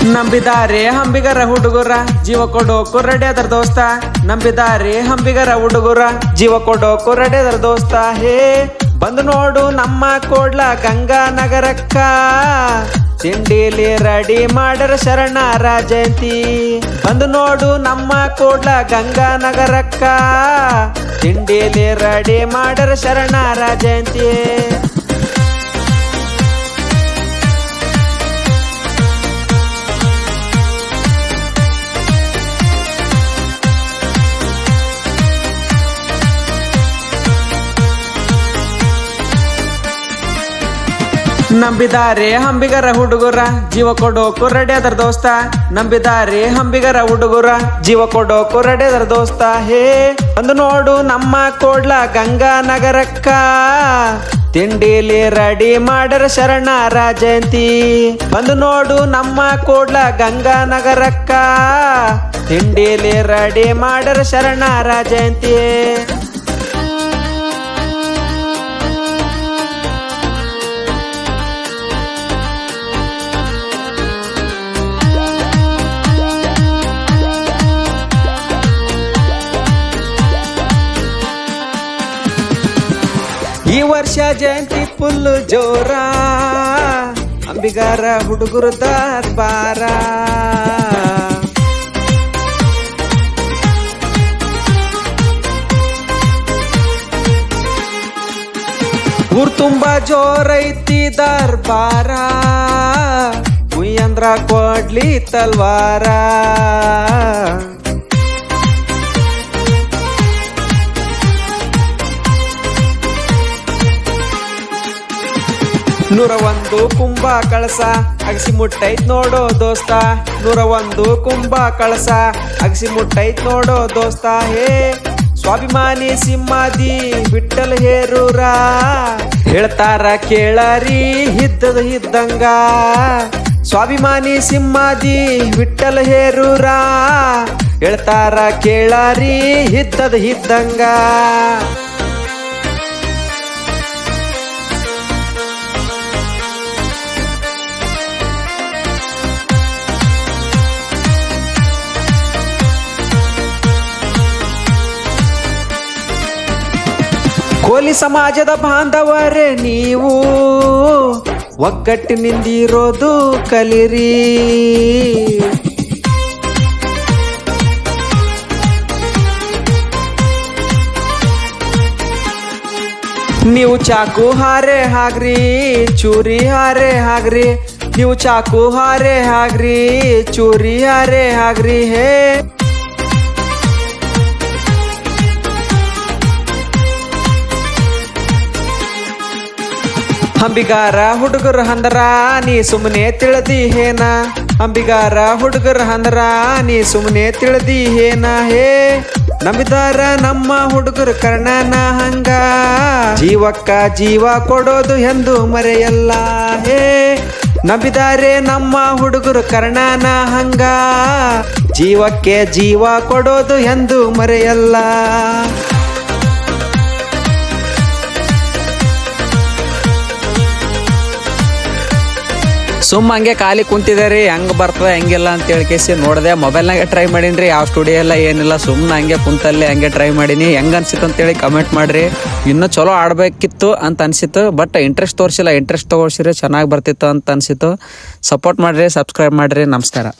ನಂಬಿದಾರೆ ಹಂಬಿಗರ ಹುಡುಗರ ಜೀವ ಕೊಡೋಕು ರೆಡಿ ಅದರ ದೋಸ್ತ. ನಂಬಿದಾರೆ ಹಂಬಿಗರ ಹುಡುಗರ ಜೀವ ಕೊಡೋಕು ರೆಡಿ ಅದರ ದೋಸ್ತ. ಹೇ ಬಂದು ನೋಡು ನಮ್ಮ ಕೋಡ್ಲ ಗಂಗಾ ನಗರಕ್ಕ, ತಿಂಡಿಲಿ ರೆಡಿ ಮಾಡರ ಶರಣರ ಜಯಂತಿ. ಬಂದು ನೋಡು ನಮ್ಮ ಕೋಡ್ಲ ಗಂಗಾ ನಗರಕ್ಕ, ತಿಂಡಿಲಿ ರೆಡಿ ಮಾಡರ ಶರಣರ ಜಯಂತಿ. ನಂಬಿದಾರೆ ಹಂಬಿಗರ ಹುಡುಗರ ಜೀವ ಕೊಡೋಕು ರೆಡಿ ಅದರ ದೋಸ್ತ. ನಂಬಿದಾರೆ ಹಂಬಿಗರ ಹುಡುಗರ ಜೀವ ಕೊಡೋಕು ರೆಡಿ ಅದರ ದೋಸ್ತ. ಹೇ ಬಂದು ನೋಡು ನಮ್ಮ ಕೋಡ್ಲ ಗಂಗಾ ನಗರಕ್ಕ, ತಿಂಡಿಲಿ ರೆಡಿ ಮಾಡರ ಶರಣರ ಜಯಂತಿ. ಬಂದು ನೋಡು ನಮ್ಮ ಕೋಡ್ಲ ಗಂಗಾ ನಗರಕ್ಕ, ತಿಂಡಿಲಿ ರೆಡಿ ಮಾಡರ ಶರಣರ ಜಯಂತಿ. ಈ ವರ್ಷ ಜಯಂತಿ ಫುಲ್ಲು ಜೋರ, ಅಂಬಿಗರ ಹುಡುಗರು ದರ್ಬಾರ. ಊರ್ ತುಂಬಾ ಜೋರೈತಿ ದರ್ಬಾರ, ಉಯ್ಯಂದ್ರ ಕೊಡ್ಲಿ ತಲ್ವಾರ. ನೂರ ಒಂದು ಕುಂಭ ಕಳಸ ಅಗಸಿ ಮುಟ್ಟೈತ್ ನೋಡೋ ದೋಸ್ತ. ನೂರ ಒಂದು ಕುಂಭ ಕಳಸ ಅಗಸಿ ಮುಟ್ಟೈತ್ ನೋಡೋ ದೋಸ್ತ. ಹೇ ಸ್ವಾಭಿಮಾನಿ ಸಿಂಹಾದಿ ಬಿಟ್ಟಲ್ ಹೇರೂರ, ಹೇಳ್ತಾರ ಕೇಳರಿ ಹಿದ್ದದ ಹಿದ್ದಂಗ. ಸ್ವಾಭಿಮಾನಿ ಸಿಂಹಾದಿ ಬಿಟ್ಟಲ್ ಹೇರೂರ, ಹೇಳ್ತಾರ ಕೇಳರಿ ಹಿದ್ದದ ಹಿದ್ದಂಗ. ಕೋಲಿ ಸಮಾಜದ ಬಾಂಧವರೇ ನೀವು, ಒಗ್ಗಟ್ಟಿನಿಂದಿರೋದು ಕಲಿರಿ. ನೀವು ಚಾಕು ಹಾರೆ ಹಾಗ್ರಿ, ಚೂರಿ ಹಾರೆ ಹಾಗ್ರಿ. ನೀವು ಚಾಕು ಹಾರೆ ಹಾಗ್ರಿ, ಚೂರಿ ಹಾರೆ ಹಾಗ್ರಿ. ಹೇ ಅಂಬಿಗಾರ ಹುಡುಗರ ಹಂದರ ನೀ ಸುಮ್ಮನೆ ತಿಳಿದಿ ಹೇನ. ಅಂಬಿಗಾರ ಹುಡುಗರ ಹಂದರ ನೀ ಸುಮ್ಮನೆ ತಿಳಿದಿ ಹೇನ. ಹೇ ನಂಬಿದಾರ ನಮ್ಮ ಹುಡುಗರು ಕರ್ಣನ ಹಂಗ, ಜೀವಕ್ಕ ಜೀವ ಕೊಡೋದು ಎಂದು ಮರೆಯಲ್ಲ. ಹೇ ನಂಬಿದಾರೆ ನಮ್ಮ ಹುಡುಗರು ಕರ್ಣನ ಹಂಗ, ಜೀವಕ್ಕೆ ಜೀವ ಕೊಡೋದು ಎಂದು ಮರೆಯಲ್ಲ. ಸುಮ್ಮ ಹಂಗೆ ಖಾಲಿ ಕುಂತಿದ್ದಾರೆ, ಹೆಂಗೆ ಬರ್ತದೆ ಹೆಂಗಿಲ್ಲ ಅಂತ ಕೇಸಿ ನೋಡಿದೆ. ಮೊಬೈಲ್ನಾಗೆ ಟ್ರೈ ಮಾಡೀನಿ, ಯಾವ ಸ್ಟುಡಿಯೋ ಎಲ್ಲ ಏನಿಲ್ಲ, ಸುಮ್ಮನೆ ಹಂಗೆ ಕುಂತಲ್ಲೇ ಹಂಗೆ ಟ್ರೈ ಮಾಡೀನಿ. ಹೆಂಗೆ ಅನ್ಸಿತ್ತು ಅಂತೇಳಿ ಕಮೆಂಟ್ ಮಾಡಿರಿ. ಇನ್ನೂ ಚಲೋ ಆಡಬೇಕಿತ್ತು ಅಂತ ಅನಿಸಿತ್ತು, ಬಟ್ ಇಂಟ್ರೆಸ್ಟ್ ತೋರಿಸಿಲ್ಲ. ಇಂಟ್ರೆಸ್ಟ್ ತೊಗೊಳ್ಸಿರಿ ಚೆನ್ನಾಗಿ ಬರ್ತಿತ್ತು ಅಂತ ಅನಿಸಿತ್ತು. ಸಪೋರ್ಟ್ ಮಾಡಿರಿ, ಸಬ್ಸ್ಕ್ರೈಬ್ ಮಾಡಿರಿ. ನಮಸ್ಕಾರ.